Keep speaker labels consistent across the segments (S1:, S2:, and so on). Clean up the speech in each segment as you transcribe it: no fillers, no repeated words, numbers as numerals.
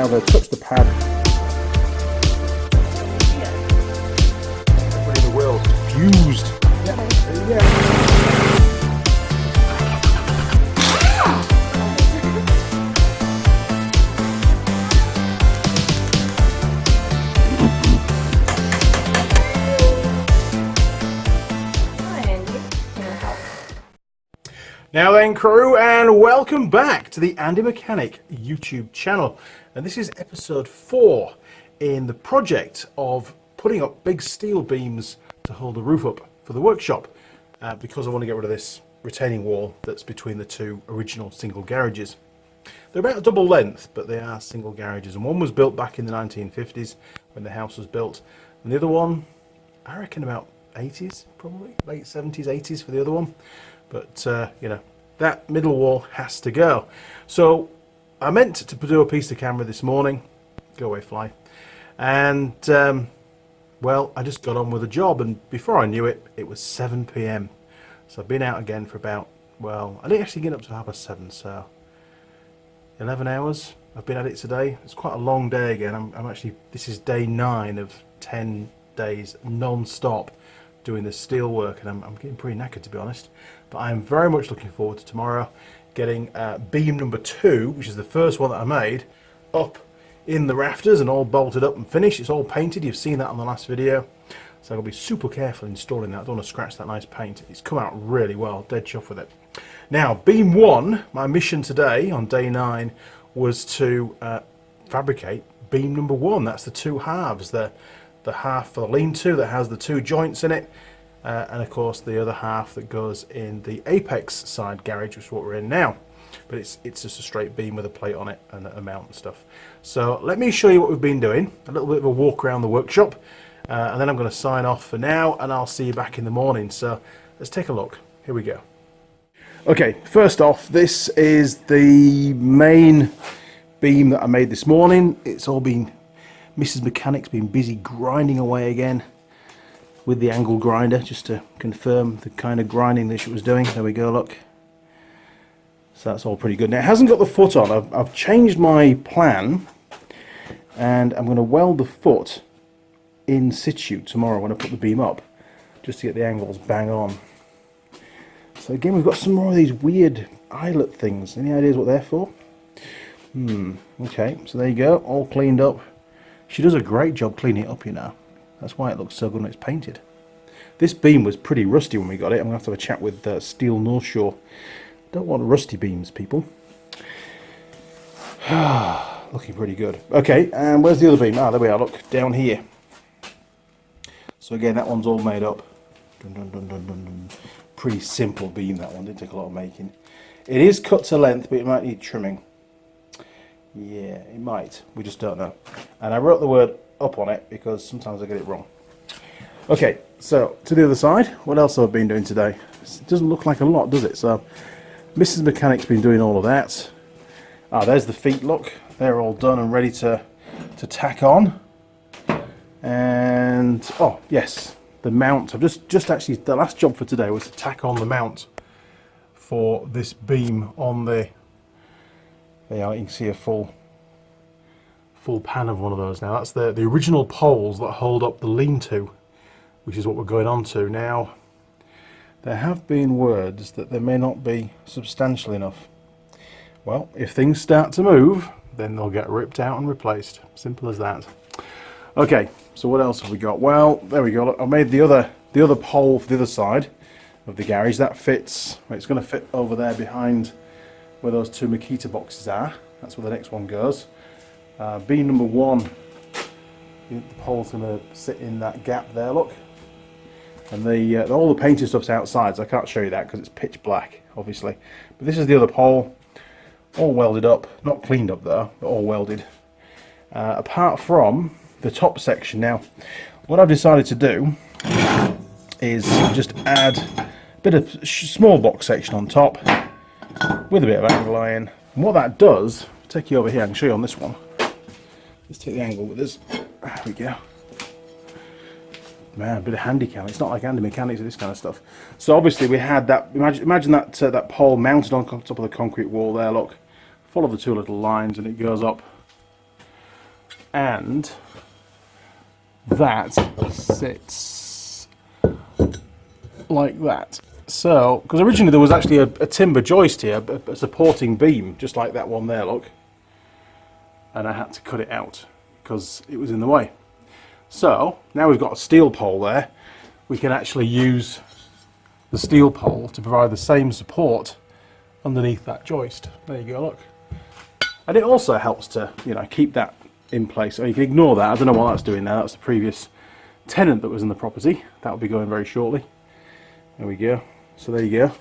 S1: now going to touch the pad. Everybody in the world fused. Yeah. Now then, crew, and welcome back to the Andy Mechanic YouTube channel. And this is episode 4 in the project of putting up big steel beams to hold the roof up for the workshop, because I want to get rid of this retaining wall that's between the two original single garages. They're about double length, but they are single garages, and one was built back in the 1950s when the house was built, and the other one, I reckon about 80s, probably late 70s, 80s for the other one. But you know, that middle wall has to go. So I meant to do a piece of camera this morning. Go away, fly. And well, I just got on with the job, and before I knew it, it was 7 p.m. So I've been out again for about, well, I didn't actually get up to 7:30, so 11 hours I've been at it today. It's quite a long day again. I'm actually, this is day 9 of 10 days non-stop doing the steel work, and I'm getting pretty knackered, to be honest. But I'm very much looking forward to tomorrow getting beam number 2, which is the first one that I made, up in the rafters and all bolted up and finished. It's all painted. You've seen that on the last video. So I'll be super careful installing that. I don't want to scratch that nice paint. It's come out really well. Dead chuffed with it. Now, beam 1, my mission today on day 9 was to fabricate beam number 1. That's the 2 halves. The half for the lean-to that has the 2 joints in it, and of course the other half that goes in the apex side garage, which is what we're in now. But it's just a straight beam with a plate on it and a mount and stuff. So let me show you what we've been doing, a little bit of a walk around the workshop, and then I'm going to sign off for now, and I'll see you back in the morning. So let's take a look. Here we go. Okay, first off, this is the main beam that I made this morning. It's all been, Mrs. Mechanic's been busy grinding away again with the angle grinder, just to confirm the kind of grinding that she was doing. There we go, look. So that's all pretty good. Now, it hasn't got the foot on. I've changed my plan, and I'm going to weld the foot in situ tomorrow when I put the beam up, just to get the angles bang on. So again, we've got some more of these weird eyelet things. Any ideas what they're for? Okay, so there you go, all cleaned up. She does a great job cleaning it up, you know. That's why it looks so good when it's painted. This beam was pretty rusty when we got it. I'm going to have a chat with Steel North Shore. Don't want rusty beams, people. Looking pretty good. Okay, and where's the other beam? Ah, there we are, look, down here. So again, that one's all made up. Dun, dun, dun, dun, dun, dun. Pretty simple beam, that one. Didn't take a lot of making. It is cut to length, but it might need trimming. Yeah, it might. We just don't know. And I wrote the word up on it because sometimes I get it wrong. Okay, so to the other side, what else have I been doing today? It doesn't look like a lot, does it? So Mrs. Mechanic's been doing all of that. Ah, there's the feet, look. They're all done and ready to tack on. And, oh, yes, the mount. I've just actually, the last job for today was to tack on the mount for this beam on the, there you are, you can see a full pan of one of those now. That's the original poles that hold up the lean-to, which is what we're going on to. Now, there have been words that they may not be substantial enough. Well, if things start to move, then they'll get ripped out and replaced. Simple as that. Okay, so what else have we got? Well, there we go. Look, I made the other pole for the other side of the garage. That fits, it's going to fit over there behind where those 2 Makita boxes are. That's where the next one goes. Beam number 1, the pole's going to sit in that gap there, look. And all the painted stuff's outside, so I can't show you that because it's pitch black, obviously. But this is the other pole, all welded up, not cleaned up though, but all welded. Apart from the top section. Now, what I've decided to do is just add a bit of small box section on top with a bit of angle iron. And what that does, I'll take you over here, I can show you on this one. Let's take the angle with us. There we go. Man, a bit of handicap. It's not like Andy Mechanics or this kind of stuff. So obviously we had that, imagine that that pole mounted on top of the concrete wall there, look. Follow the 2 little lines and it goes up and that sits like that. So, because originally there was actually a timber joist here, a supporting beam, just like that one there, look. And I had to cut it out because it was in the way. So, now we've got a steel pole there, we can actually use the steel pole to provide the same support underneath that joist. There you go, look. And it also helps to, you know, keep that in place. So you can ignore that, I don't know what that's doing now, that's the previous tenant that was in the property. That'll be going very shortly. There we go. So there you go.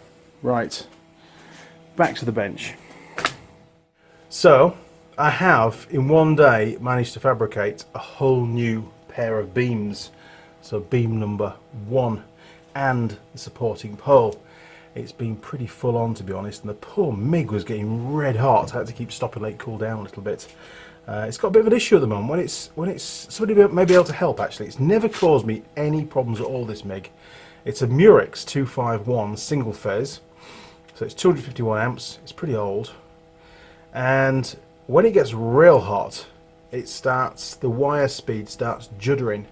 S1: Right, back to the bench. So I have in one day managed to fabricate a whole new pair of beams. So beam number 1 and the supporting pole. It's been pretty full on, to be honest, and the poor MIG was getting red hot. I had to keep stopping, let it cool down a little bit. It's got a bit of an issue at the moment. When it's somebody may be able to help. Actually, it's never caused me any problems at all, this MIG. It's a Murex 251 single phase, so it's 251 amps. It's pretty old, and when it gets real hot, the wire speed starts juddering.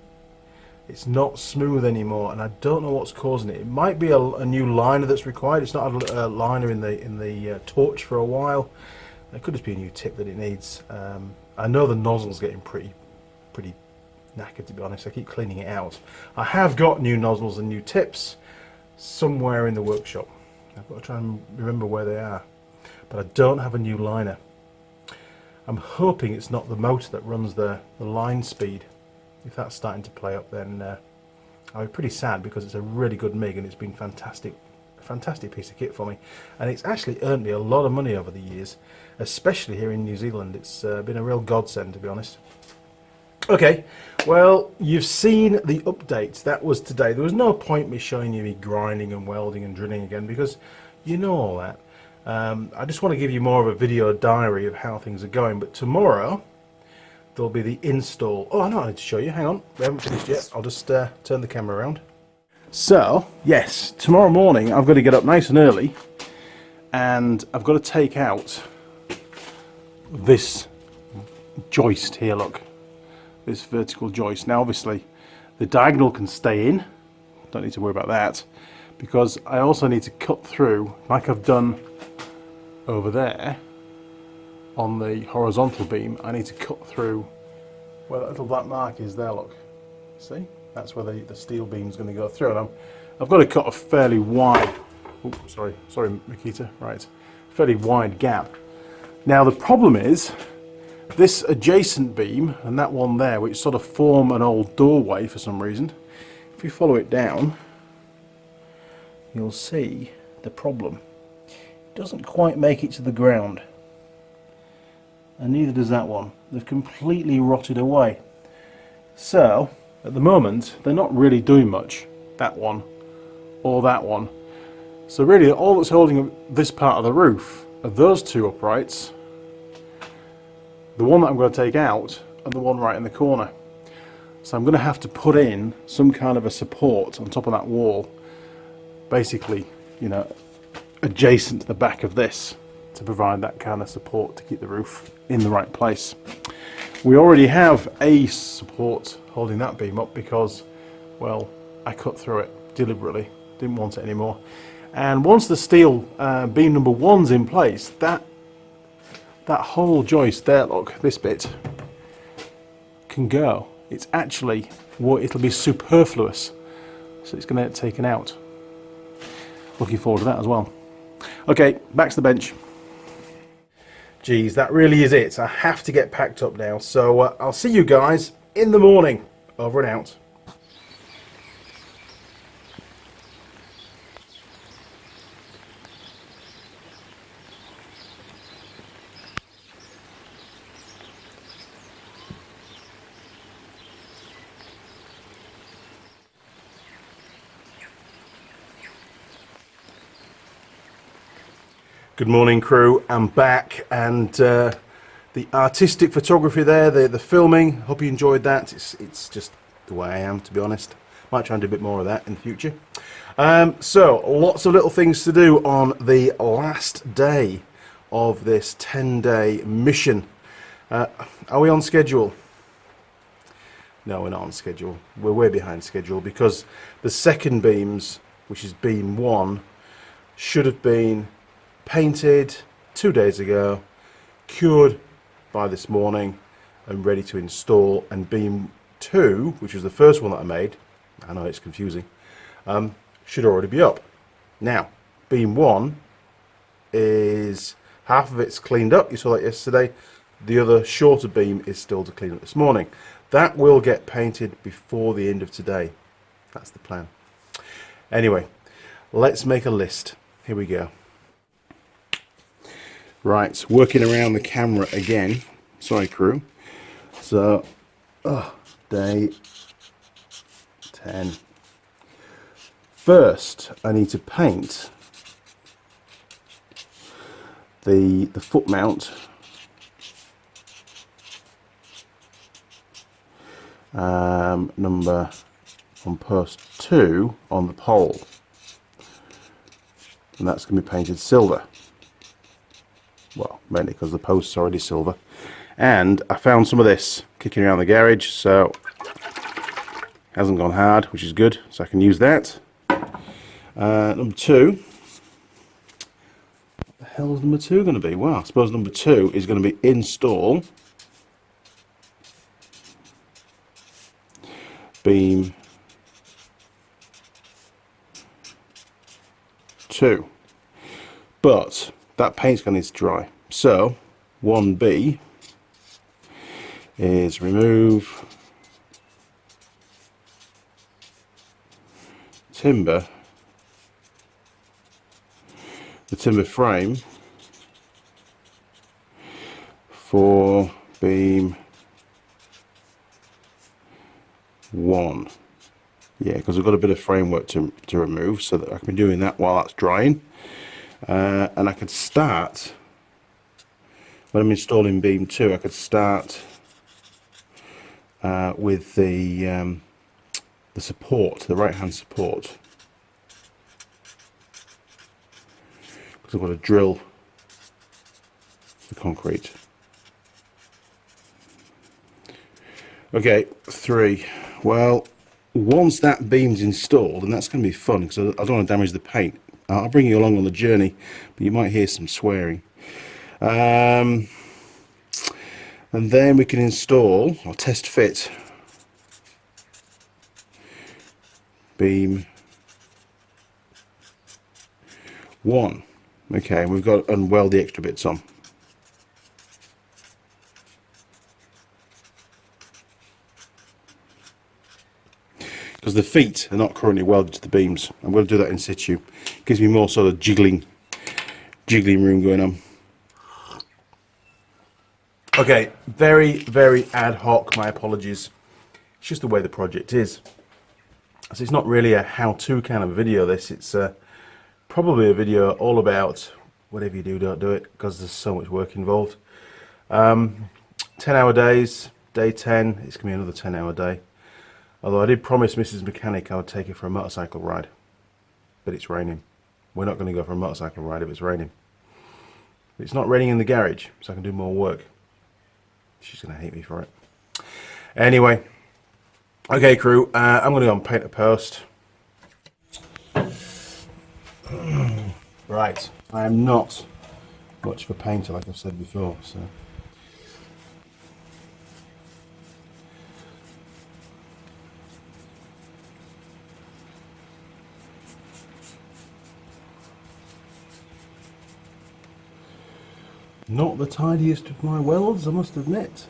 S1: It's not smooth anymore, and I don't know what's causing it. It might be a new liner that's required. It's not had a liner in the torch for a while. It could just be a new tip that it needs. I know the nozzle's getting pretty knackered, to be honest. I keep cleaning it out. I have got new nozzles and new tips somewhere in the workshop. I've got to try and remember where they are, but I don't have a new liner. I'm hoping it's not the motor that runs the line speed. If that's starting to play up, then I'll be pretty sad, because it's a really good MIG and it's been a fantastic piece of kit for me, and it's actually earned me a lot of money over the years, especially here in New Zealand. It's been a real godsend, to be honest. Okay, well, you've seen the update. That was today. There was no point me showing you me grinding and welding and drilling again, because you know all that. I just want to give you more of a video diary of how things are going, but tomorrow there'll be the install. Oh, I know I need to show you. Hang on, we haven't finished yet. I'll just turn the camera around. So, yes, tomorrow morning I've got to get up nice and early, and I've got to take out this joist here, look. This vertical joist. Now obviously the diagonal can stay in, don't need to worry about that, because I also need to cut through, like I've done over there on the horizontal beam. I need to cut through where that little black mark is there, look. See? That's where the steel beam is going to go through, and I've got to cut a fairly wide, oh, sorry Makita, right, fairly wide gap. Now the problem is, this adjacent beam and that one there, which sort of form an old doorway for some reason, if you follow it down, you'll see the problem. It doesn't quite make it to the ground, and neither does that one. They've completely rotted away. So at the moment they're not really doing much, that one or that one. So really all that's holding up this part of the roof are those two uprights, the one that I'm going to take out, and the one right in the corner. So I'm going to have to put in some kind of a support on top of that wall, basically, you know, adjacent to the back of this, to provide that kind of support to keep the roof in the right place. We already have a support holding that beam up because, well, I cut through it deliberately, didn't want it anymore. And once the steel beam number 1's in place, that whole joist there, look, this bit can go. It's actually, it'll be superfluous, so it's going to get taken out. Looking forward to that as well. Okay, back to the bench. Geez, that really is it. I have to get packed up now, so I'll see you guys in the morning. Over and out. Good morning, crew. I'm back, and the artistic photography there, the filming, hope you enjoyed that. It's just the way I am, to be honest. Might try and do a bit more of that in the future. So lots of little things to do on the last day of this 10-day mission. Are we on schedule? No, we're not on schedule. We're way behind schedule because the second beams, which is beam 1, should have been painted 2 days ago, cured by this morning, and ready to install. And beam 2, which was the first one that I made, I know it's confusing, should already be up. Now, beam 1 is half of it's cleaned up. You saw that yesterday. The other shorter beam is still to clean up this morning. That will get painted before the end of today. That's the plan. Anyway, let's make a list. Here we go. Right, working around the camera again. Sorry, crew. So, day 10. First, I need to paint the foot mount number on post 2 on the pole, and that's going to be painted silver. Well, mainly because the post's already silver. And I found some of this kicking around the garage, so hasn't gone hard, which is good, so I can use that. Number 2. What the hell is number 2 going to be? Well, I suppose number 2 is going to be install beam 2. But that paint's going to need to dry. So 1B is remove timber, the timber frame for beam 1. Yeah, because I've got a bit of framework to remove, so that I can be doing that while that's drying. And I could start, when I'm installing beam 2, I could start with the support, the right hand support, because I've got to drill the concrete. Okay, 3. Well, once that beam's installed, and that's going to be fun because I don't want to damage the paint. I'll bring you along on the journey, but you might hear some swearing. And then we can install or test fit beam 1. Okay, we've got to unweld the extra bits on. Because the feet are not currently welded to the beams. I'm going to do that in situ. Gives me more sort of jiggling room going on. Okay, very, very ad hoc, my apologies. It's just the way the project is. So it's not really a how-to kind of video, this. It's probably a video all about whatever you do, don't do it, because there's so much work involved. 10-hour days, day 10, it's going to be another 10-hour day. Although I did promise Mrs. Mechanic I would take her for a motorcycle ride. But it's raining. We're not going to go for a motorcycle ride if it's raining. But it's not raining in the garage, so I can do more work. She's going to hate me for it. Anyway. Okay, crew. I'm going to go and paint a post. Right. I am not much of a painter, like I've said before, so... Not the tidiest of my welds, I must admit.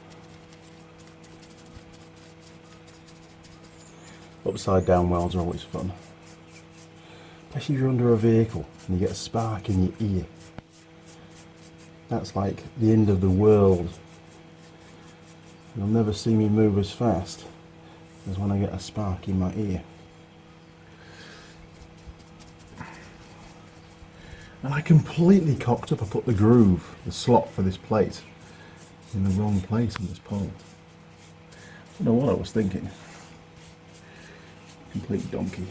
S1: Upside down welds are always fun. Especially if you're under a vehicle and you get a spark in your ear. That's like the end of the world. You'll never see me move as fast as when I get a spark in my ear. And I completely cocked up. I put the groove, the slot for this plate, in the wrong place on this pole. I don't know what I was thinking. Complete donkey.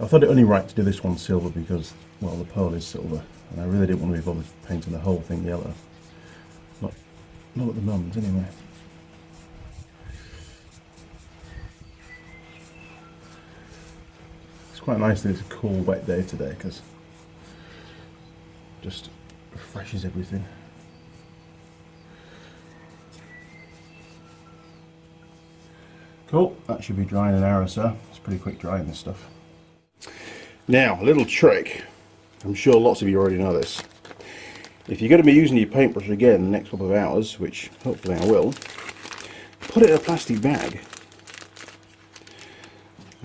S1: I thought it only right to do this one silver because, well, the pole is silver, and I really didn't want to be bothered painting the whole thing yellow. Not at the moment, anyway. It's quite nice that it's a cool, wet day today because just refreshes everything. Cool, that should be dry in an hour or so. It's pretty quick drying this stuff. Now, a little trick. I'm sure lots of you already know this. If you're going to be using your paintbrush again in the next couple of hours, which hopefully I will, put it in a plastic bag.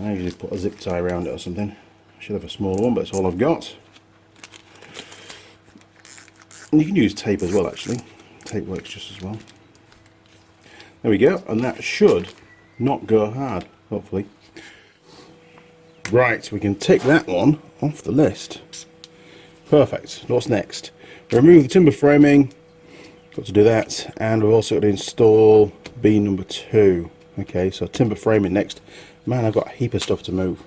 S1: I usually put a zip tie around it or something. I should have a smaller one, but it's all I've got. And you can use tape as well, actually. Tape works just as well. There we go, and that should not go hard, hopefully. Right, we can tick that one off the list. Perfect. What's next? Remove the timber framing. Got to do that, and we've also got to install beam number 2. Okay, so timber framing next. Man, I've got a heap of stuff to move.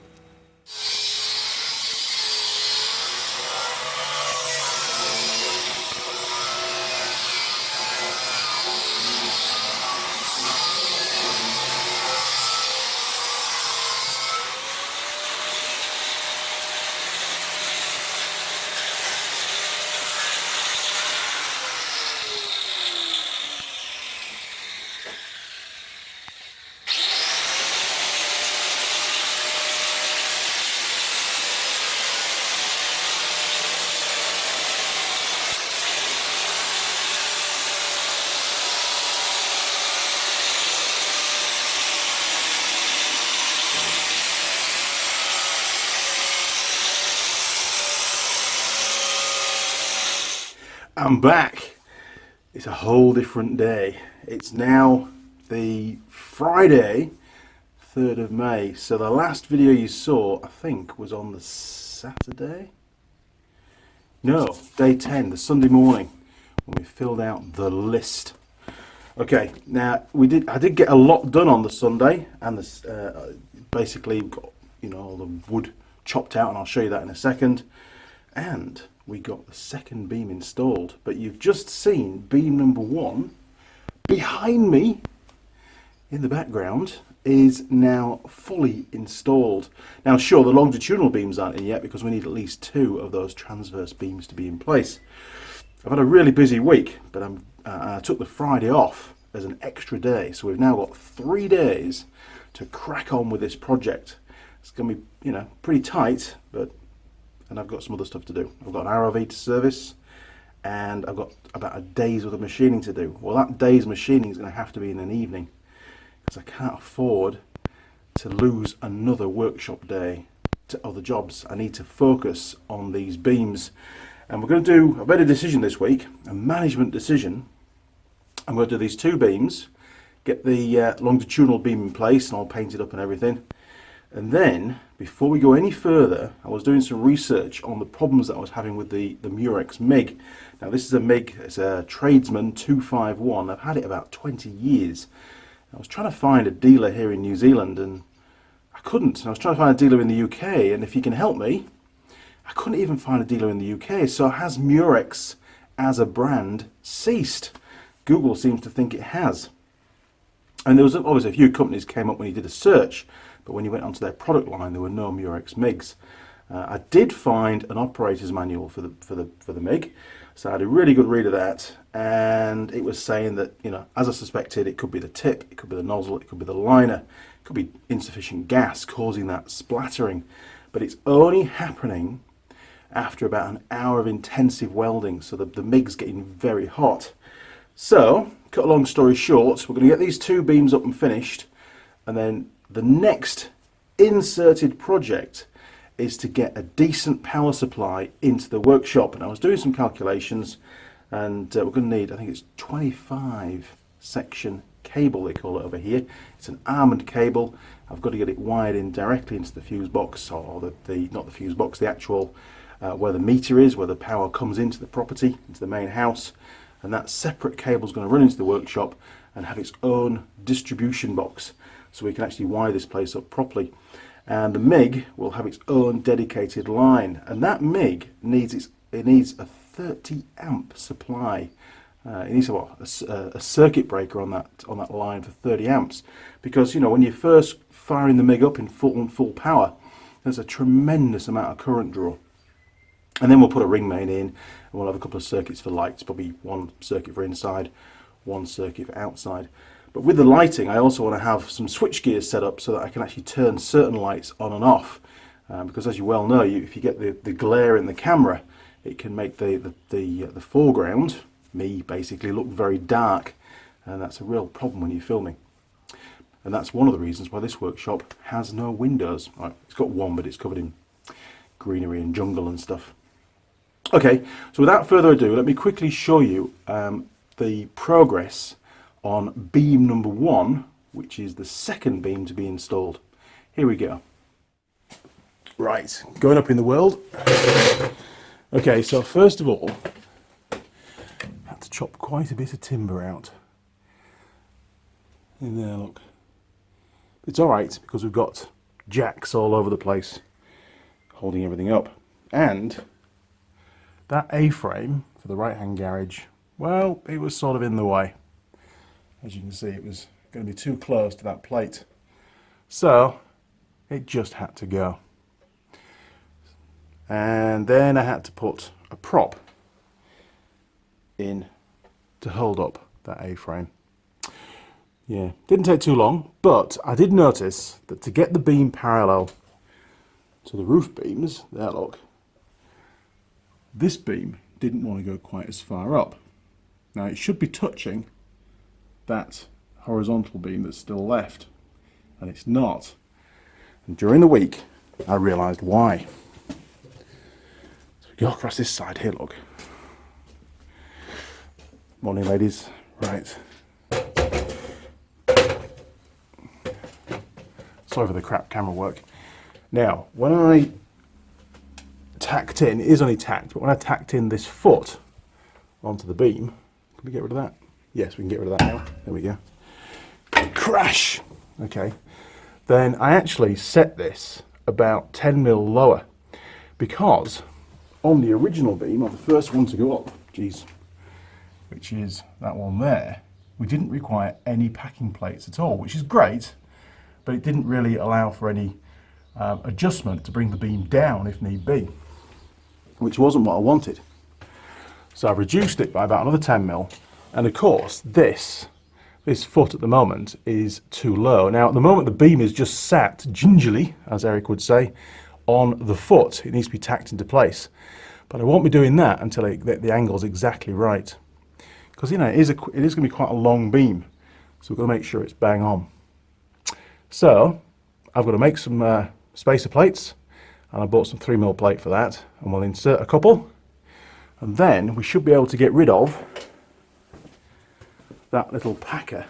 S1: I'm back. It's a whole different day. It's now the Friday, 3rd of May. So the last video you saw, I think, was on the Saturday? No, day 10, the Sunday morning, when we filled out the list. Okay, now I did get a lot done on the Sunday, and this basically got, you know, all the wood chopped out, and I'll show you that in a second. And we got the second beam installed, but you've just seen beam number 1 behind me in the background is now fully installed. Now sure, the longitudinal beams aren't in yet because we need at least 2 of those transverse beams to be in place. I've had a really busy week, but I took the Friday off as an extra day, so we've now got 3 days to crack on with this project. It's going to be, you know, pretty tight, and I've got some other stuff to do. I've got an ROV to service, and I've got about a day's worth of machining to do. Well, that day's machining is going to have to be in an evening, because I can't afford to lose another workshop day to other jobs. I need to focus on these beams. And we're going to do, I've made a decision this week, a management decision. I'm going to do these 2 beams, get the longitudinal beam in place and all painted up and everything. And then, before we go any further, I was doing some research on the problems that I was having with the Murex MIG. Now this is a MIG, it's a Tradesman 251. I've had it about 20 years. I was trying to find a dealer here in New Zealand and I couldn't. I was trying to find a dealer in the UK, and if you can help me, I couldn't even find a dealer in the UK. So has Murex as a brand ceased? Google seems to think it has. And there was obviously a few companies came up when you did a search, but when you went onto their product line, there were no Murex MIGs. I did find an operator's manual for the MIG, so I had a really good read of that, and it was saying that, you know, as I suspected, it could be the tip, it could be the nozzle, it could be the liner, it could be insufficient gas causing that splattering, but it's only happening after about an hour of intensive welding, so the MIG's getting very hot. So, cut a long story short, we're going to get these 2 beams up and finished, and then the next inserted project is to get a decent power supply into the workshop. And I was doing some calculations, and we're going to need, I think it's 25 section cable, they call it over here. It's an almond cable. I've got to get it wired in directly into the fuse box, or not the fuse box, the actual where the meter is, where the power comes into the property, into the main house. And that separate cable is going to run into the workshop and have its own distribution box, so we can actually wire this place up properly. and the MIG will have its own dedicated line, and that MIG needs a 30 amp supply. It needs a circuit breaker on that line for 30 amps, because when you're first firing the MIG up in full power, there's a tremendous amount of current draw. And then we'll put a ring main in, and we'll have a couple of circuits for lights, probably one circuit for inside, one circuit for outside. But with the lighting, I also want to have some switch gears set up so that I can actually turn certain lights on and off. Because as you well know, if you get the glare in the camera, it can make the foreground, me basically, look very dark, and that's a real problem when you're filming. And that's one of the reasons why this workshop has no windows. Right, it's got one, but it's covered in greenery and jungle and stuff. Okay, so without further ado, let me quickly show you the progress on beam number 1, which is the second beam to be installed. Here we go. Right, going up in the world. Okay, so first of all, I had to chop quite a bit of timber out. In there, look. It's alright because we've got jacks all over the place holding everything up. And that A-frame for the right-hand garage, well, it was sort of in the way. As you can see, it was going to be too close to that plate. So it just had to go. And then I had to put a prop in to hold up that A-frame. Yeah, didn't take too long, but I did notice that to get the beam parallel to the roof beams, there look, this beam didn't want to go quite as far up. Now it should be touching that horizontal beam that's still left, and it's not. And during the week I realised why. So we go across this side here, look. Morning ladies. Right. Sorry for the crap camera work. Now, when I tacked in, it is only tacked, but when I tacked in this foot onto the beam, can we get rid of that? Yes, we can get rid of that now. There we go. Crash! Okay. Then I actually set this about 10 mil lower, because on the original beam, or the first one to go up, geez, which is that one there, we didn't require any packing plates at all, which is great, but it didn't really allow for any adjustment to bring the beam down if need be, which wasn't what I wanted. So I've reduced it by about another 10 mil, and of course this foot at the moment is too low. Now at the moment the beam is just sat gingerly, as Eric would say, on the foot. It needs to be tacked into place, but I won't be doing that until the angle's exactly right, because it is going to be quite a long beam, so we've got to make sure it's bang on. So I've got to make some spacer plates, and I bought some 3mm plate for that, and we'll insert a couple, and then we should be able to get rid of that little packer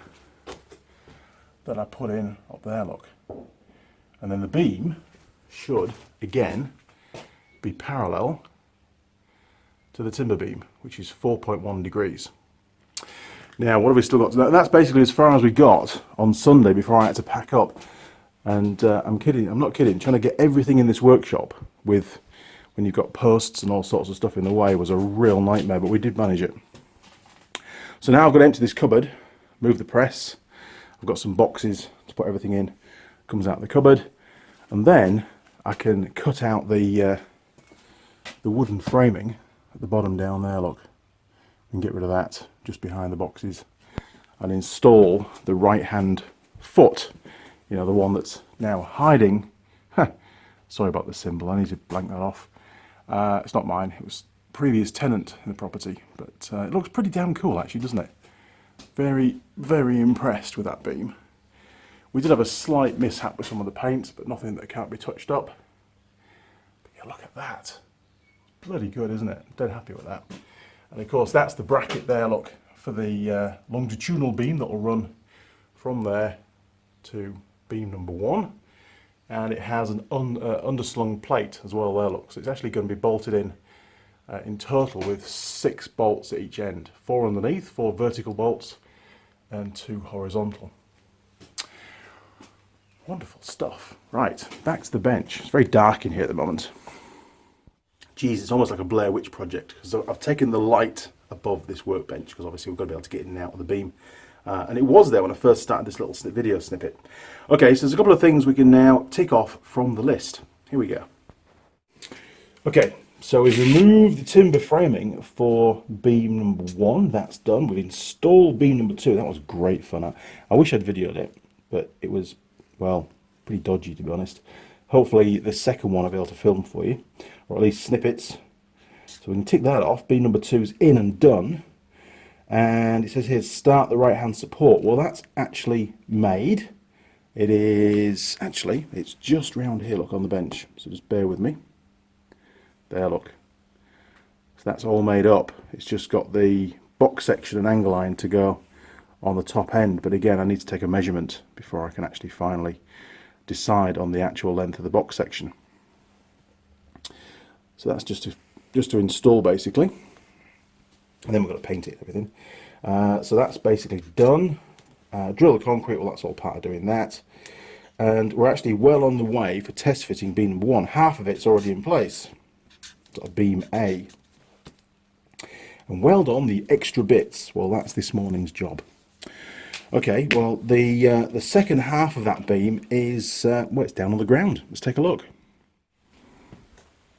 S1: that I put in up there, look. And then the beam should again be parallel to the timber beam, which is 4.1 degrees. Now, what have we still got to do? That's basically as far as we got on Sunday before I had to pack up. And I'm not kidding, trying to get everything in this workshop when you've got posts and all sorts of stuff in the way was a real nightmare, but we did manage it. So now I've got to empty this cupboard, move the press. I've got some boxes to put everything in, comes out the cupboard, and then I can cut out the wooden framing at the bottom down there, look, and get rid of that just behind the boxes, and install the right hand foot, the one that's now hiding. Sorry about the symbol, I need to blank that off. It's not mine, it was previous tenant in the property, but it looks pretty damn cool actually, doesn't it? Very, very impressed with that beam. We did have a slight mishap with some of the paint, but nothing that can't be touched up. But yeah, look at that. Bloody good, isn't it? Dead happy with that. And of course that's the bracket there, look, for the longitudinal beam that will run from there to beam number 1. And it has an underslung plate as well there, look. So it's actually going to be bolted in total with 6 bolts at each end. 4 underneath, 4 vertical bolts, and 2 horizontal. Wonderful stuff. Right, back to the bench. It's very dark in here at the moment. Geez, it's almost like a Blair Witch project, because I've taken the light above this workbench, because obviously we've got to be able to get in and out of the beam. And it was there when I first started this little video snippet. Okay, so there's a couple of things we can now tick off from the list. Here we go. Okay, so we've removed the timber framing for beam number 1. That's done. We've installed beam number 2. That was great fun. I wish I'd videoed it, but it was, well, pretty dodgy, to be honest. Hopefully the second one I'll be able to film for you, or at least snippets. So we can tick that off. Beam number 2 is in and done. And it says here, start the right hand support. Well, that's actually made. It is, actually, it's just round here, look, on the bench. So just bear with me. There, look. So that's all made up. It's just got the box section and angle line to go on the top end. But again, I need to take a measurement before I can actually finally decide on the actual length of the box section. So that's just to install, basically. And then we're going to paint it and everything. So that's basically done. Drill the concrete, well, that's all part of doing that. And we're actually well on the way for test fitting beam number 1. Half of it's already in place. Got a beam A. And weld on the extra bits. Well, that's this morning's job. Okay, well, the second half of that beam is, well, it's down on the ground. Let's take a look.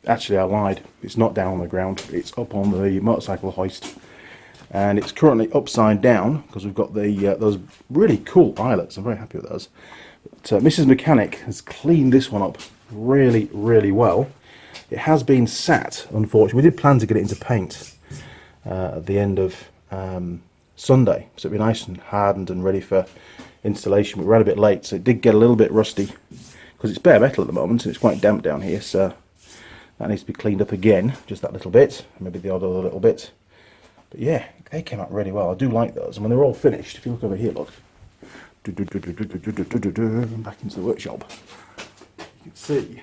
S1: Actually, I lied. It's not down on the ground. It's up on the motorcycle hoist. And it's currently upside down because we've got the those really cool eyelets. I'm very happy with those. But, Mrs. Mechanic has cleaned this one up really, really well. It has been sat, unfortunately. We did plan to get it into paint at the end of Sunday. So it'd be nice and hardened and ready for installation. We ran a bit late, so it did get a little bit rusty because it's bare metal at the moment and it's quite damp down here. So that needs to be cleaned up again, just that little bit, maybe the odd other little bit. But yeah, they came out really well. I do like those. And when they're all finished, if you look over here, look. Back into the workshop. You can see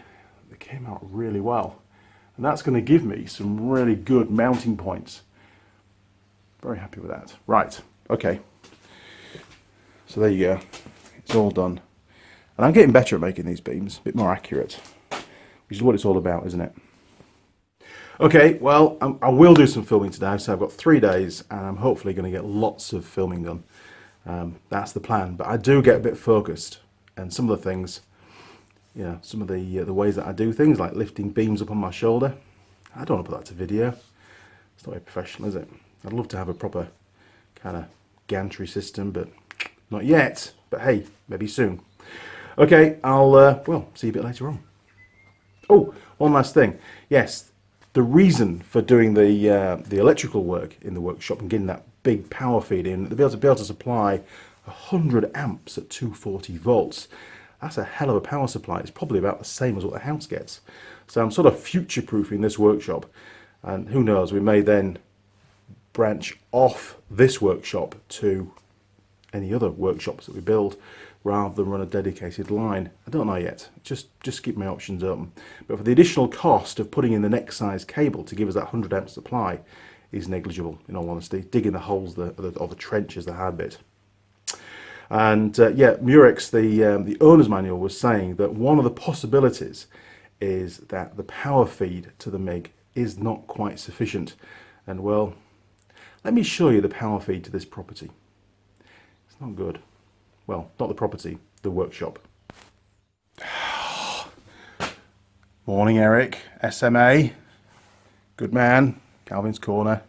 S1: they came out really well. And that's going to give me some really good mounting points. Very happy with that. Right, okay. So there you go. It's all done. And I'm getting better at making these beams, a bit more accurate, which is what it's all about, isn't it? Okay, well, I will do some filming today, so I've got 3 days, and I'm hopefully going to get lots of filming done. That's the plan, but I do get a bit focused, and some of the things, you know, some of the ways that I do things, like lifting beams up on my shoulder, I don't want to put that to video. It's not very professional, is it? I'd love to have a proper kind of gantry system, but not yet. But hey, maybe soon. Okay, I'll, well, see you a bit later on. Oh, one last thing. Yes. The reason for doing the electrical work in the workshop and getting that big power feed in, to be able to supply 100 amps at 240 volts, that's a hell of a power supply. It's probably about the same as what the house gets. So I'm sort of future-proofing this workshop, and who knows, we may then branch off this workshop to any other workshops that we build, rather than run a dedicated line. I don't know yet. Just keep my options open. But for the additional cost of putting in the next size cable to give us that 100 amp supply is negligible, in all honesty. Digging the holes or the trench is the hard bit. And yeah, Murex, the owner's manual, was saying that one of the possibilities is that the power feed to the MIG is not quite sufficient. And well, let me show you the power feed to this property. It's not good. Well, not the property, the workshop. Morning, Eric. SMA. Good man. Calvin's Corner.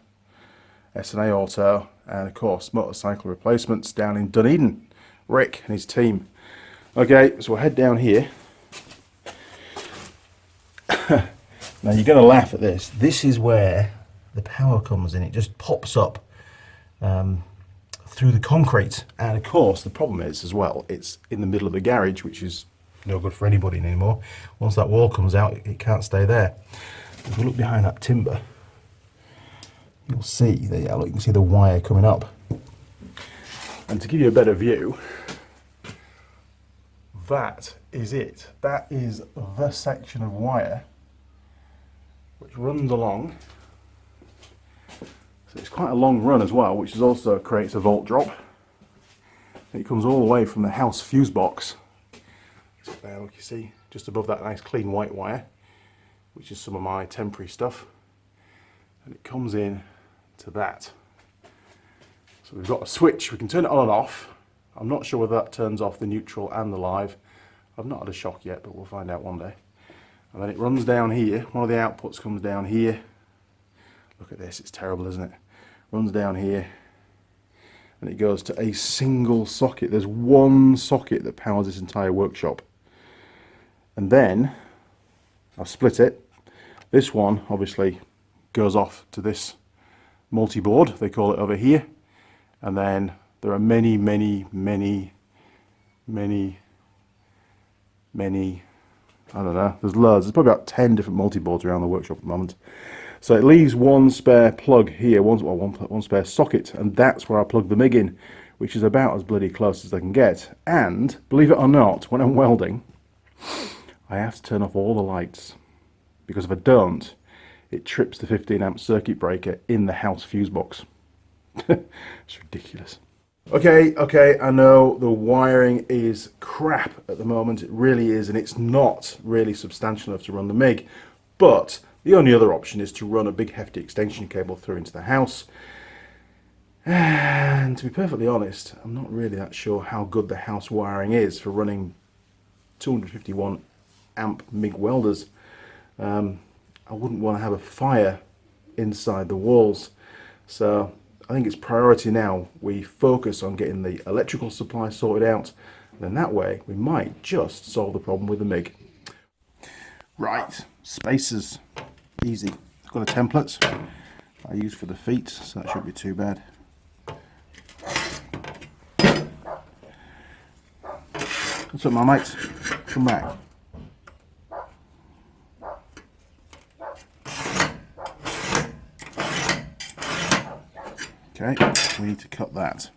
S1: S&A Auto. And, of course, motorcycle replacements down in Dunedin. Rick and his team. Okay, so we'll head down here. Now, you're going to laugh at this. This is where the power comes in. It just pops up. Through the concrete, and of course the problem is as well, it's in the middle of the garage, which is no good for anybody anymore. Once that wall comes out, it can't stay there. If we look behind that timber, you'll see there, yeah, look, you can see the wire coming up. And to give you a better view, that is it. That is the section of wire which runs along. So it's quite a long run as well, which is also creates a volt drop. It comes all the way from the house fuse box there, look, you see, just above that nice clean white wire, which is some of my temporary stuff. And it comes in to that. So we've got a switch, we can turn it on and off. I'm not sure whether that turns off the neutral and the live. I've not had a shock yet, but we'll find out one day. And then it runs down here, one of the outputs comes down here. Look at this, it's terrible, isn't it? Runs down here, and it goes to a single socket. There's one socket that powers this entire workshop. And then, I've split it. This one, obviously, goes off to this multi-board, they call it over here. And then there are many, I don't know, there's loads. There's probably about 10 different multi-boards around the workshop at the moment. So it leaves one spare plug here, one spare socket, and that's where I plug the MIG in, which is about as bloody close as I can get. And, believe it or not, when I'm welding, I have to turn off all the lights, because if I don't, it trips the 15 amp circuit breaker in the house fuse box. It's ridiculous. Okay, I know the wiring is crap at the moment, it really is, and it's not really substantial enough to run the MIG, but the only other option is to run a big hefty extension cable through into the house. And to be perfectly honest, I'm not really that sure how good the house wiring is for running 251 amp MIG welders. I wouldn't want to have a fire inside the walls, so I think it's priority now we focus on getting the electrical supply sorted out, and then that way we might just solve the problem with the MIG. Right, spacers, easy. I've got a template I use for the feet, so that shouldn't be too bad. What's up, my mates? Come back. Okay, we need to cut that.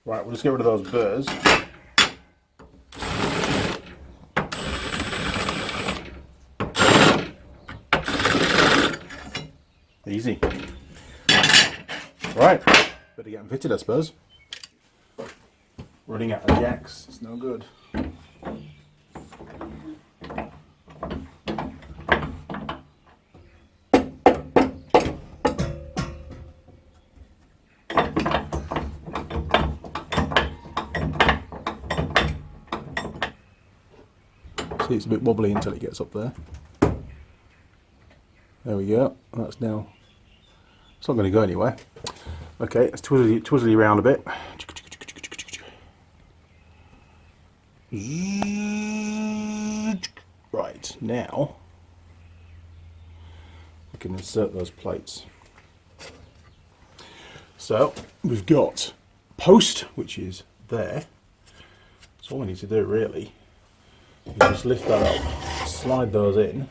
S1: Right, we'll just get rid of those burrs. Easy. Right, better get them fitted, I suppose. Running out of jacks, it's no good. See, it's a bit wobbly until it gets up there. There we go. That's now. It's not going to go anywhere. Okay, let's twizzly around a bit. Right, now we can insert those plates. So we've got post, which is there. That's all we need to do, really. You just lift that up, slide those in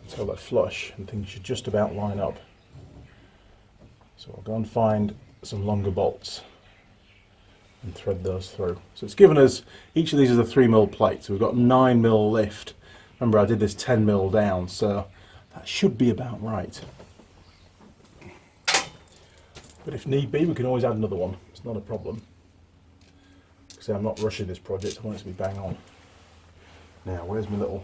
S1: until they're flush, and things should just about line up. So I'll go and find some longer bolts and thread those through. So it's given us, each of these is a 3mm plate, so we've got 9mm lift. Remember, I did this 10mm down, so that should be about right. But if need be, we can always add another one. It's not a problem. See, I'm not rushing this project, I want it to be bang on. Now, where's my little...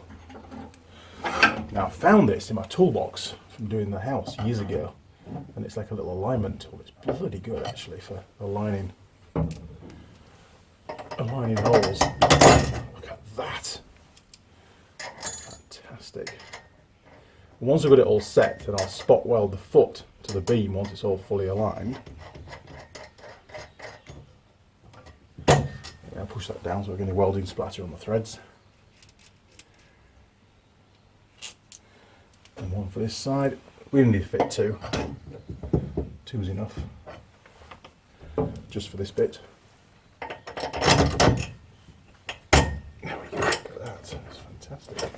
S1: Now, I found this in my toolbox from doing the house years ago, and it's like a little alignment tool. It's bloody good, actually, for aligning holes. Look at that. Fantastic. And once I've got it all set, then I'll spot weld the foot to the beam once it's all fully aligned. I'll push that down so we're getting welding splatter on the threads. And one for this side. We only need to fit two. Two's enough. Just for this bit. Fantastic.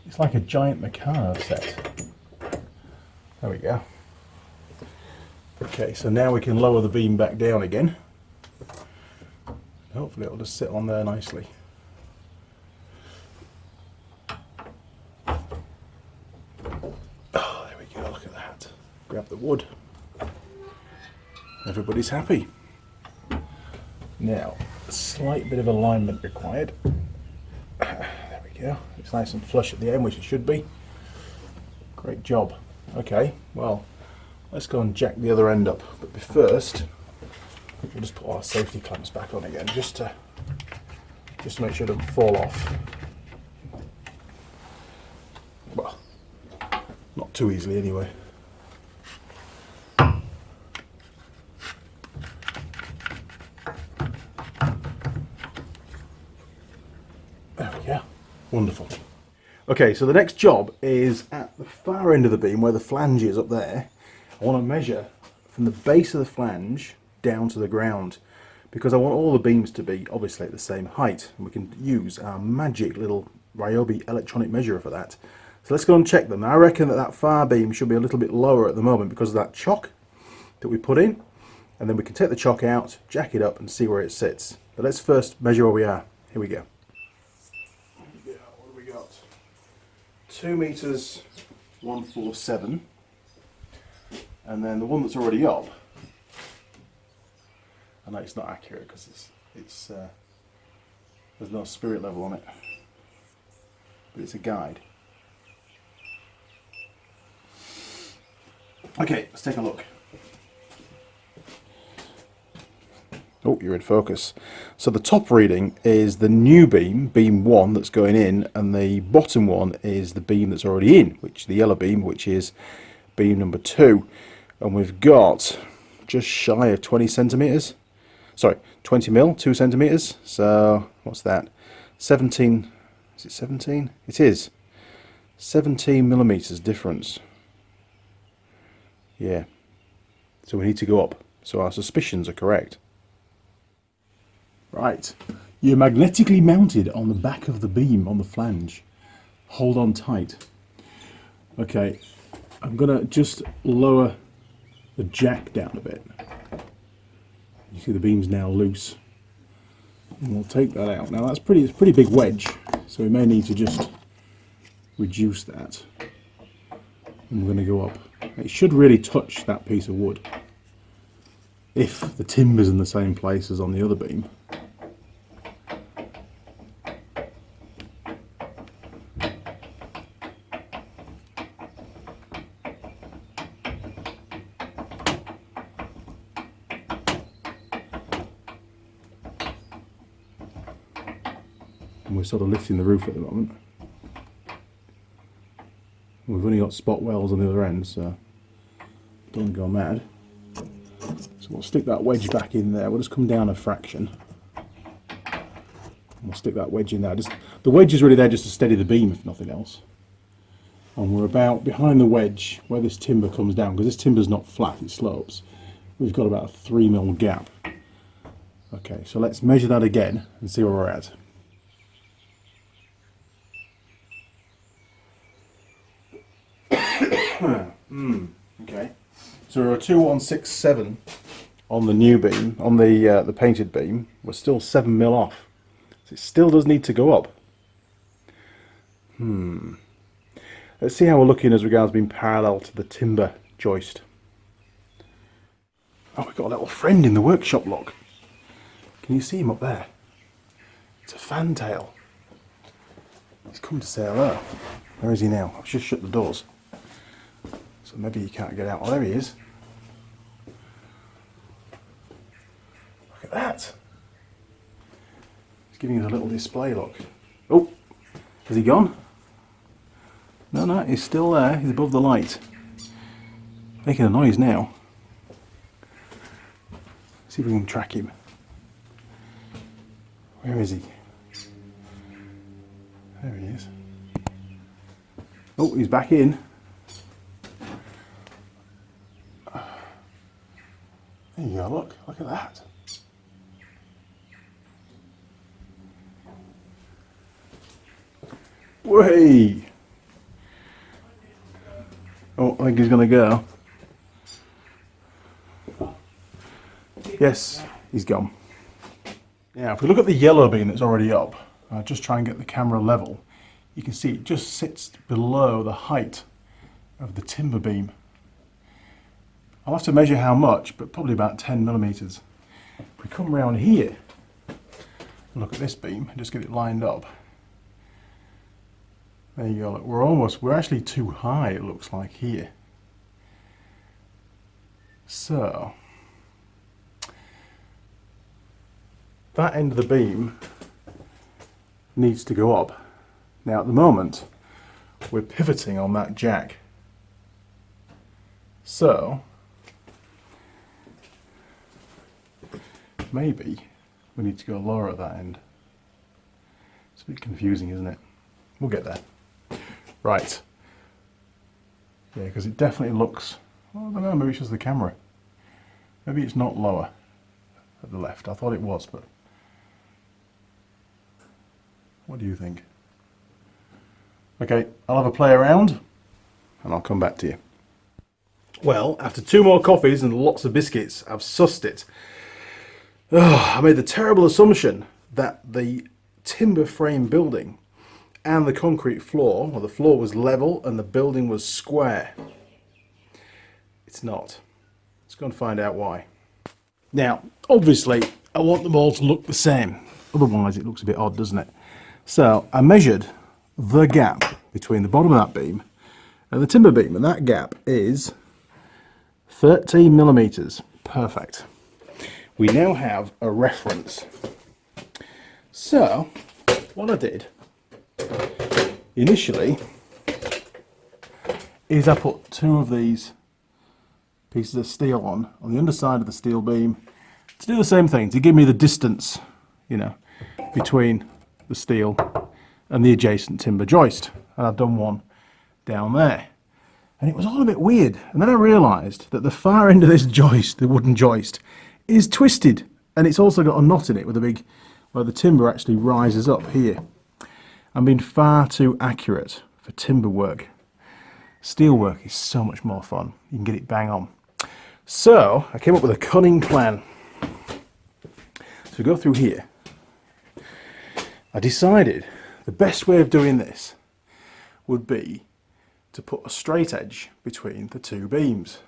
S1: It's like a giant Meccano set. There we go. Okay, so now we can lower the beam back down again. Hopefully it'll just sit on there nicely. Oh, there we go, look at that. Grab the wood. Everybody's happy. Now, a slight bit of alignment required. There we go. It's nice and flush at the end, which it should be. Great job. Okay, well, let's go and jack the other end up. But first, we'll just put our safety clamps back on again, just to make sure it doesn't fall off. Well, not too easily anyway. There we go. Wonderful. Okay, so the next job is at the far end of the beam where the flange is up there. I want to measure from the base of the flange down to the ground, because I want all the beams to be obviously at the same height, and we can use our magic little Ryobi electronic measurer for that. So let's go and check them. I reckon that far beam should be a little bit lower at the moment because of that chock that we put in, and then we can take the chock out, jack it up and see where it sits. But let's first measure where we are. Here we go. What have we got? 2 meters 147, and then the one that's already up, I know it's not accurate because it's there's no spirit level on it, but it's a guide. Okay, let's take a look. Oh, you're in focus. So the top reading is the new beam, beam 1, that's going in, and the bottom one is the beam that's already in, which the yellow beam, which is beam number 2. And we've got just shy of 20 centimeters. Sorry, 20 mil, 2 centimeters. So what's that? 17. Is it 17? It is. 17 millimeters difference. Yeah. So we need to go up. So our suspicions are correct. Right, you're magnetically mounted on the back of the beam on the flange. Hold on tight. Okay, I'm gonna just lower the jack down a bit. You see the beam's now loose. And we'll take that out. Now it's a pretty big wedge, so we may need to just reduce that. And we're gonna go up. It should really touch that piece of wood if the timber's in the same place as on the other beam. And we're sort of lifting the roof at the moment. We've only got spot welds on the other end, so don't go mad. So we'll stick that wedge back in there. We'll just come down a fraction. And we'll stick that wedge in there. The wedge is really there just to steady the beam, if nothing else. And we're about behind the wedge where this timber comes down, because this timber's not flat, it slopes. We've got about a 3 mil gap. Okay, so let's measure that again and see where we're at. Okay, so we're a 2167 on the new beam, on the painted beam. We're still 7 mil off, so it still does need to go up. Let's see how we're looking as regards being parallel to the timber joist. Oh, we've got a little friend in the workshop, look. Can you see him up there? It's a fantail. He's come to say hello. Where is he now? I've just shut the doors. So maybe he can't get out. Oh, there he is. Look at that. He's giving us a little display, look. Oh, has he gone? No, he's still there. He's above the light. Making a noise now. See if we can track him. Where is he? There he is. Oh, he's back in. There you go, look at that. Way. Oh, I think he's going to go. Yes, he's gone. Now, if we look at the yellow beam that's already up, I'll just try and get the camera level. You can see it just sits below the height of the timber beam. I'll have to measure how much, but probably about 10 millimeters. If we come round here and look at this beam and just get it lined up. There you go, look, we're actually too high, it looks like here. So, that end of the beam needs to go up. Now at the moment, we're pivoting on that jack. So, maybe we need to go lower at that end. It's a bit confusing, isn't it? We'll get there. Right. Yeah, because it definitely looks, well, I don't know, maybe it's just the camera. Maybe it's not lower at the left. I thought it was, but what do you think? Okay, I'll have a play around and I'll come back to you. Well, after 2 more coffees and lots of biscuits, I've sussed it. I made the terrible assumption that the timber frame building and the concrete floor, well, the floor was level and the building was square. It's not. Let's go and find out why. Now, obviously, I want them all to look the same. Otherwise, it looks a bit odd, doesn't it? So, I measured the gap between the bottom of that beam and the timber beam, and that gap is 13 millimeters. Perfect. We now have a reference. So, what I did initially is I put 2 of these pieces of steel on the underside of the steel beam to do the same thing, to give me the distance, you know, between the steel and the adjacent timber joist. And I've done one down there. And it was all a bit weird. And then I realised that the far end of this joist, the wooden joist, is twisted. And it's also got a knot in it with a big, where the timber actually rises up here. I'm being far too accurate for timber work. Steel work is so much more fun. You can get it bang on. So I came up with a cunning plan. So we go through here. I decided the best way of doing this would be to put a straight edge between the 2 beams.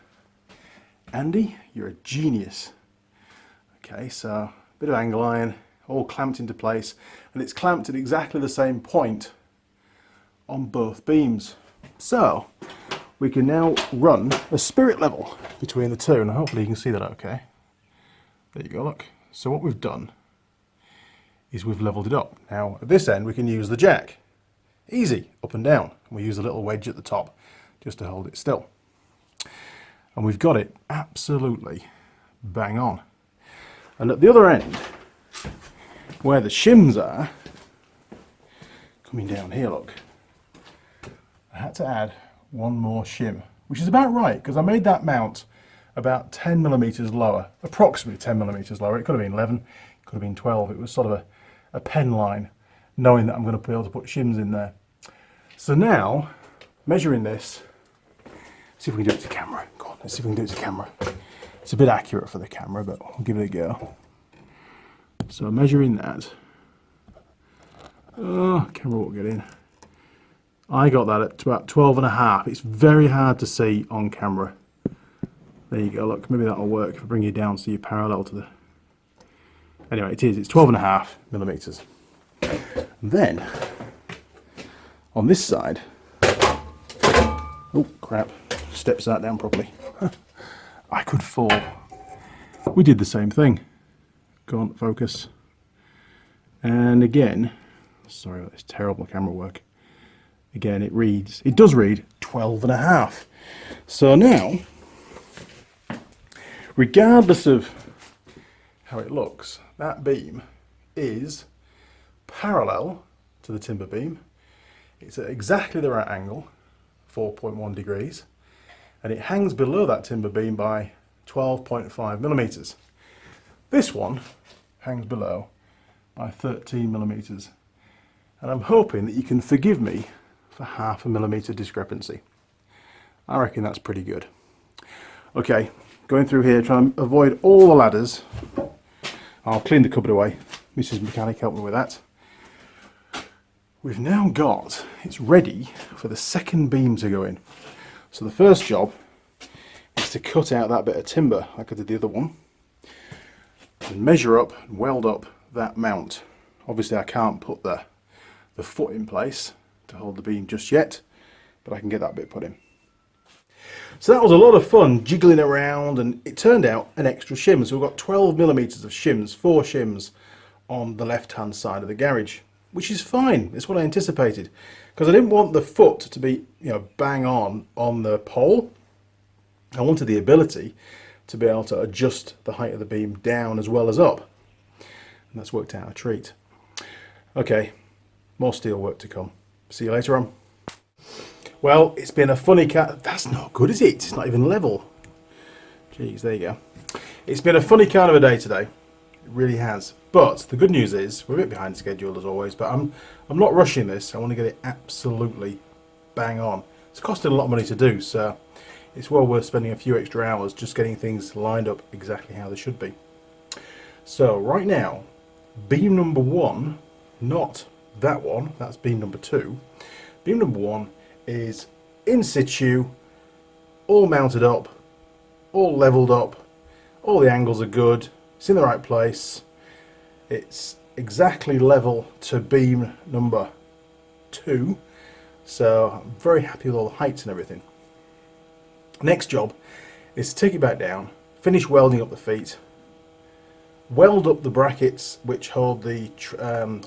S1: Andy, you're a genius. Okay, so a bit of angle iron, all clamped into place, and it's clamped at exactly the same point on both beams. So we can now run a spirit level between the 2, and hopefully you can see that okay. There you go, look. So what we've done is we've leveled it up. Now at this end we can use the jack. Easy, up and down. And we use a little wedge at the top just to hold it still. And we've got it absolutely bang on. And at the other end, where the shims are, coming down here, look, I had to add 1 more shim, which is about right, because I made that mount about 10 millimeters lower, approximately 10 millimeters lower. It could have been 11, it could have been 12. It was sort of a pen line, knowing that I'm going to be able to put shims in there. So now, measuring this, see if we can do it to camera. Go on, let's see if we can do it to camera. It's a bit accurate for the camera, but we'll give it a go. So measuring that, oh, camera won't get in. I got that at about 12.5. It's very hard to see on camera. There you go, look, maybe that'll work if I bring you down so you're parallel to the... Anyway, it's 12.5 millimeters. And then, on this side, oh crap, steps that down properly. I could fall. We did the same thing. Go on, focus. And again, sorry about this terrible camera work. Again, it does read 12.5. So now, regardless of how it looks, that beam is parallel to the timber beam. It's at exactly the right angle, 4.1 degrees, and it hangs below that timber beam by 12.5 millimeters. This one hangs below by 13 millimeters. And I'm hoping that you can forgive me for 0.5 millimeter discrepancy. I reckon that's pretty good. Okay, going through here, trying to avoid all the ladders. I'll clean the cupboard away. Mrs. Mechanic helped me with that. We've now got, it's ready for the second beam to go in. So the first job is to cut out that bit of timber like I did the other one and measure up and weld up that mount. Obviously I can't put the foot in place to hold the beam just yet, but I can get that bit put in. So that was a lot of fun jiggling around, and it turned out an extra shim. So we've got 12 millimeters of shims, 4 shims on the left hand side of the garage, which is fine. It's what I anticipated, because I didn't want the foot to be, you know, bang on the pole. I wanted the ability to be able to adjust the height of the beam down as well as up, and that's worked out a treat. Okay, more steel work to come. See you later on. Well, it's been a funny that's not good, is it? It's not even level. Jeez, there you go. It's been a funny kind of a day today. It really has. But the good news is we're a bit behind schedule as always, but I'm not rushing this. I want to get it absolutely bang on. It's costing a lot of money to do, so it's well worth spending a few extra hours just getting things lined up exactly how they should be. So right now, beam number 1, not that one, that's beam number 2. Beam number 1 is in situ, all mounted up, all leveled up, all the angles are good, it's in the right place, it's exactly level to beam number 2, so I'm very happy with all the heights and everything. Next job is to take it back down, finish welding up the feet, weld up the brackets which hold the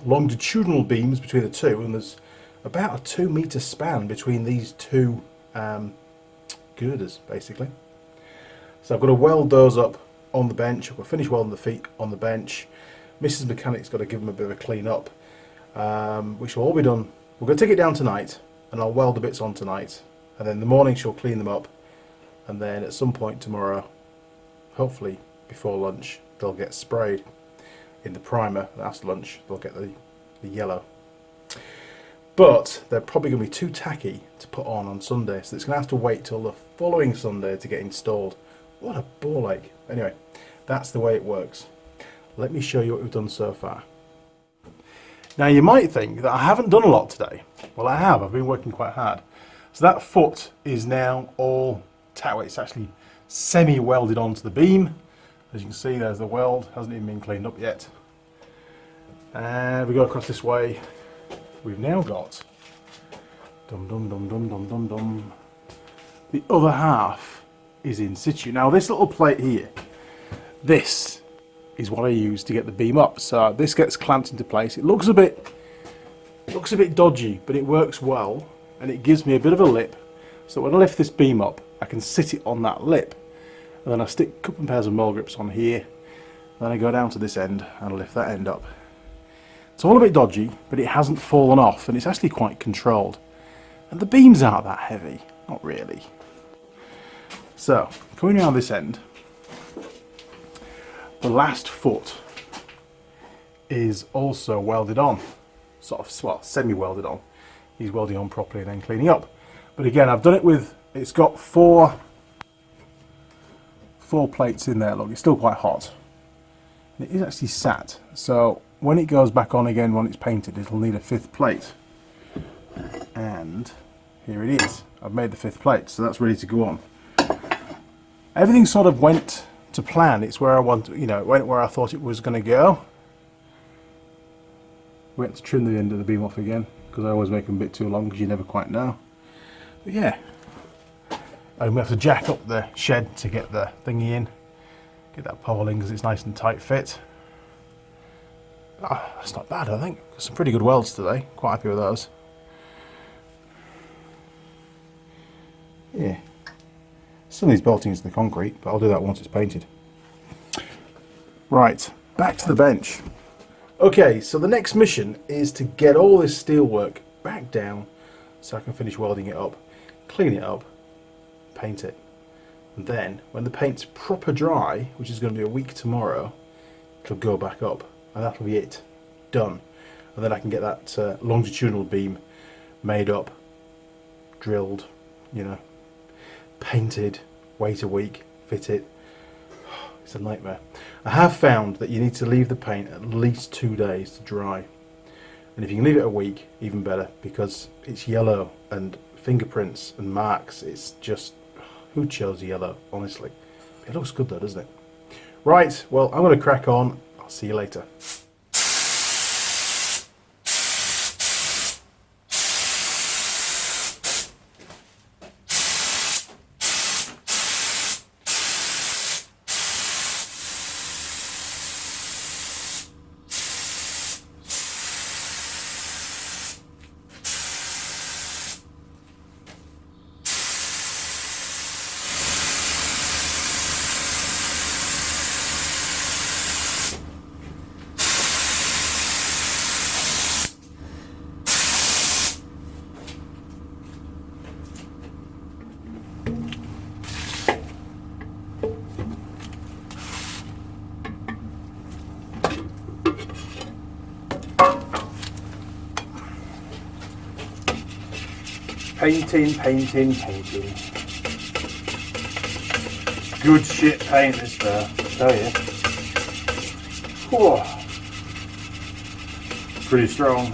S1: longitudinal beams between the two, and there's about a 2 meter span between these two girders basically. So I've got to weld those up on the bench. I've got to finish welding the feet on the bench. Mrs. Mechanic's got to give them a bit of a clean up, which will all be done. We're going to take it down tonight and I'll weld the bits on tonight, and then in the morning she'll clean them up, and then at some point tomorrow, hopefully before lunch, they'll get sprayed in the primer. After lunch they'll get the yellow. But they're probably going to be too tacky to put on Sunday, so it's going to have to wait till the following Sunday to get installed. What a ball ache. Anyway, that's the way it works. Let me show you what we've done so far. Now you might think that I haven't done a lot today. Well, I have. I've been working quite hard. So that foot is now all tacked. It's actually semi-welded onto the beam. As you can see, there's the weld. Hasn't even been cleaned up yet. And we go across this way. We've now got the other half is in situ. Now this little plate here, this is what I use to get the beam up. So this gets clamped into place. It looks a bit dodgy, but it works well, and it gives me a bit of a lip. So when I lift this beam up, I can sit it on that lip, and then I stick a couple of pairs of mole grips on here. Then I go down to this end and lift that end up. It's all a bit dodgy, but it hasn't fallen off, and it's actually quite controlled. And the beams aren't that heavy, not really. So, coming around this end, the last foot is also welded on, sort of, well, semi-welded on. He's welding on properly and then cleaning up. But again, I've done it with, it's got four plates in there. Look, it's still quite hot. And it is actually sat, so when it goes back on again, when it's painted, it'll need a 5th plate. And here it is. I've made the 5th plate, so that's ready to go on. Everything sort of went to plan. It's where I want, you know, it went where I thought it was going to go. We had to trim the end of the beam off again, because I always make them a bit too long, because you never quite know. But yeah, and we have to jack up the shed to get the thingy in, get that pole in, because it's nice and tight fit. Oh, that's not bad, I think. Got some pretty good welds today. Quite happy with those. Yeah. Still needs bolting into the concrete, but I'll do that once it's painted. Right, back to the bench. Okay, so the next mission is to get all this steel work back down so I can finish welding it up, clean it up, paint it. And then when the paint's proper dry, which is going to be a week tomorrow, it'll go back up, and that'll be it, done. And then I can get that longitudinal beam made up, drilled, you know, painted, wait a week, fit it. It's a nightmare. I have found that you need to leave the paint at least 2 days to dry. And if you can leave it a week, even better, because it's yellow and fingerprints and marks. It's just, who chose yellow, honestly? It looks good though, doesn't it? Right, well, I'm going to crack on. I'll see you later. Painting, painting, painting. Good shit paint this though, I tell you. Whoa. Pretty strong.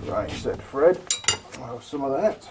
S1: Right, said Fred, I'll have some of that.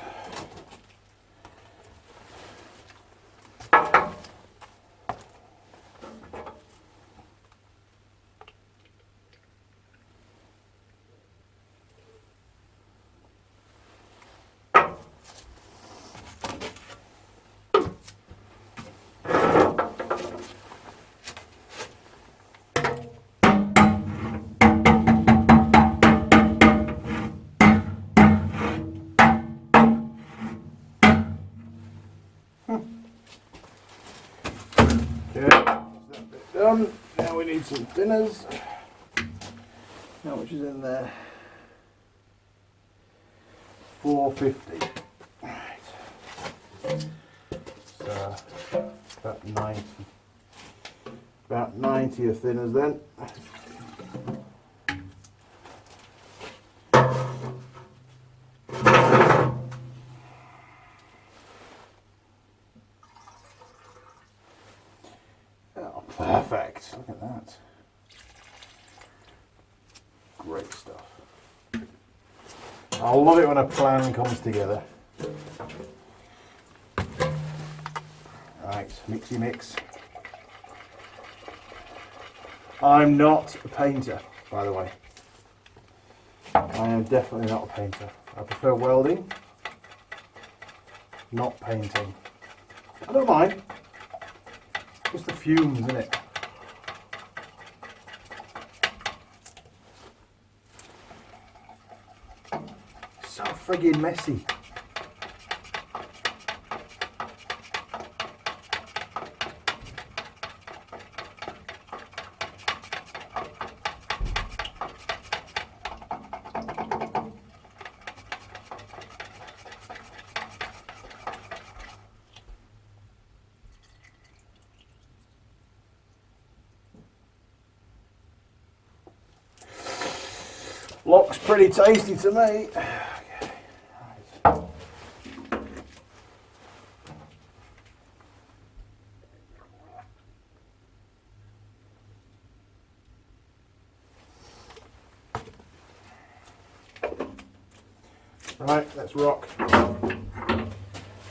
S1: Okay, that bit done. Now we need some thinners. How much is in there? 450. Right. So about 90. About 90 of thinners then. Oh, perfect. Look at that. Great stuff. I love it when a plan comes together. Right, mixy mix. I'm not a painter, by the way. I am definitely not a painter. I prefer welding, not painting. I don't mind. Just the fumes, isn't it? So friggin' messy. Looks pretty tasty to me. Right, let's rock.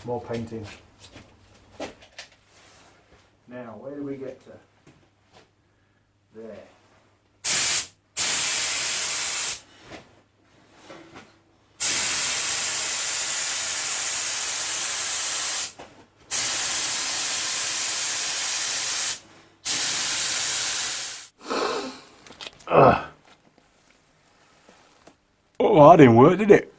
S1: More painting. Now, where do we get to? There. Oh, that didn't work, did it?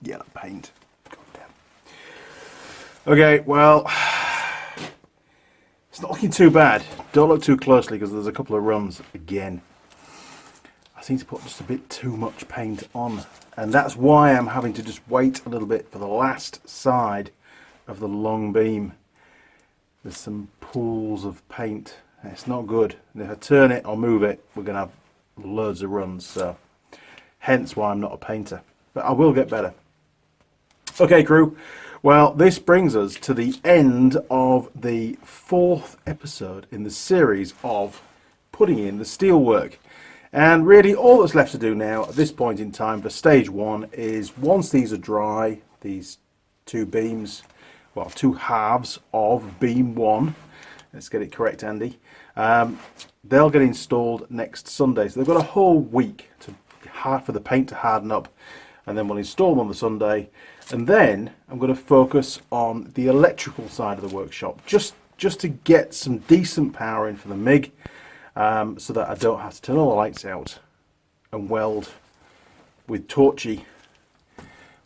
S1: Yellow paint. God damn. Okay, well, it's not looking too bad. Don't look too closely because there's a couple of runs again. I seem to put just a bit too much paint on, and that's why I'm having to just wait a little bit for the last side of the long beam. There's some pools of paint. It's not good. And if I turn it or move it, we're going to have loads of runs. So hence why I'm not a painter. But I will get better. Okay, crew. Well, this brings us to the end of the 4th episode in the series of putting in the steelwork. And really all that's left to do now at this point in time for stage 1 is, once these are dry, these 2 beams, well, 2 halves of beam 1, let's get it correct, Andy, they'll get installed next Sunday. So they've got a whole week for the paint to harden up, and then we'll install them on the Sunday. And then I'm going to focus on the electrical side of the workshop, just to get some decent power in for the MIG, so that I don't have to turn all the lights out and weld with torchy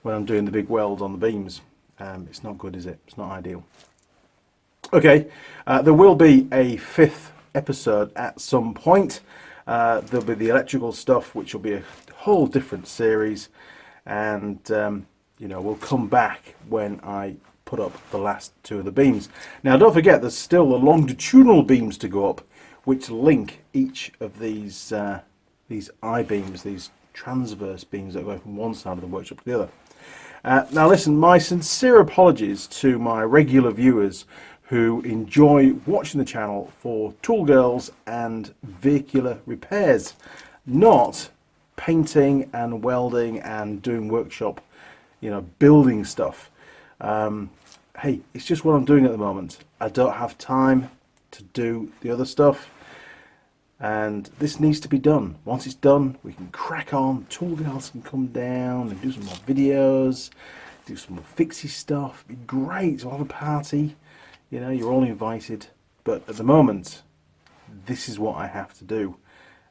S1: when I'm doing the big weld on the beams. It's not good, is it? It's not ideal. Okay, there will be a 5th episode at some point. There'll be the electrical stuff, which will be a whole different series, and you know, we'll come back when I put up the last 2 of the beams. Now, don't forget, there's still the longitudinal beams to go up, which link each of these I-beams, these transverse beams that go from one side of the workshop to the other. Now listen, my sincere apologies to my regular viewers who enjoy watching the channel for tool girls and vehicular repairs, not painting and welding and doing workshop, you know, building stuff. Hey, it's just what I'm doing at the moment. I don't have time to do the other stuff, and this needs to be done. Once it's done, we can crack on. Tool girls can come down and do some more videos, do some more fixie stuff. It'd be great. We'll have a party. You know, you're all invited. But at the moment, this is what I have to do.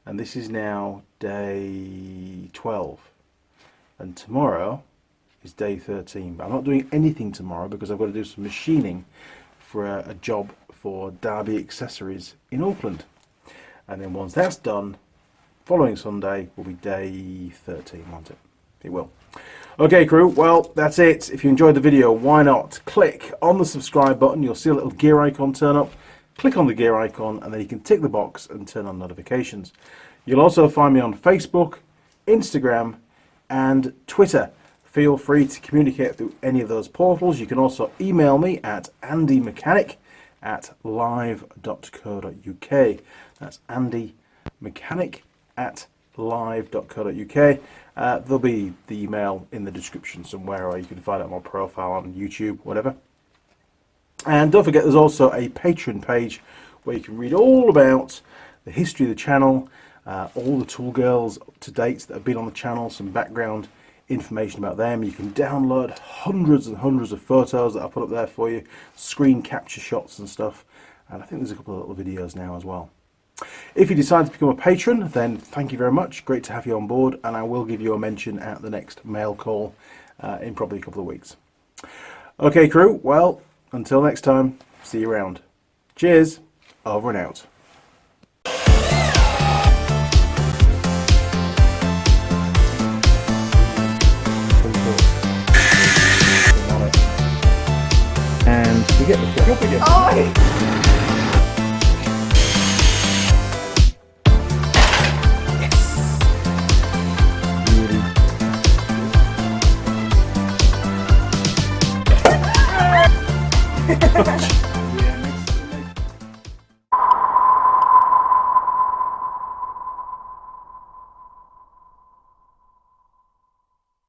S1: And this is now day 12. And tomorrow is day 13. But I'm not doing anything tomorrow because I've got to do some machining for a job for Derby Accessories in Auckland. And then once that's done, following Sunday will be day 13, won't it? It will. Okay, crew, well, that's it. If you enjoyed the video, why not click on the subscribe button. You'll see a little gear icon turn up. Click on the gear icon, and then you can tick the box and turn on notifications. You'll also find me on Facebook, Instagram, and Twitter. Feel free to communicate through any of those portals. You can also email me at andymechanic@live.co.uk. That's andymechanic@live.co.uk. There'll be the email in the description somewhere, or you can find it on my profile on YouTube, whatever. And don't forget, there's also a Patron page where you can read all about the history of the channel, all the tool girls to date that have been on the channel, some background information about them. You can download hundreds and hundreds of photos that I put up there for you, screen capture shots and stuff, and I think there's a couple of little videos now as well. If you decide to become a patron, then thank you very much. Great to have you on board, and I will give you a mention at the next mail call in probably a couple of weeks. Okay, crew, well, until next time, see you around. Cheers, over and out. And we get the flip again.
S2: Oh,